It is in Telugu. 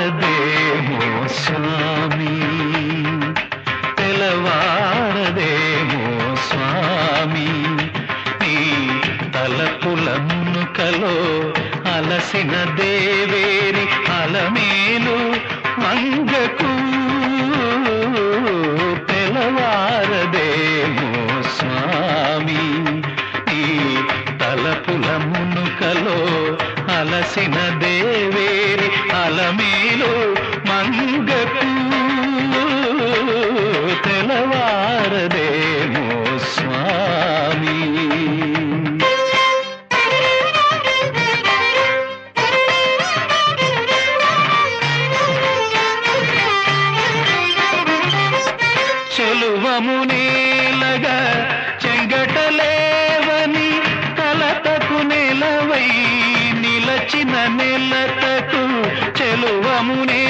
తెలవారదేమో స్వామి తెలవారదేమో స్వామి నీ తలపుల మునుకలో అలసిన దేవేరి అలమేలు మంగకు తెలవారదేమో స్వామి నీ తలపుల మునుకలో అలసిన దేవేరి అలమేలు మంగకు తెలవారదేమో స్వామి చెలువమునేలగా చెంగటలేవని కలతకు నెలవై నిలచిన నెలతకు చెలువమునే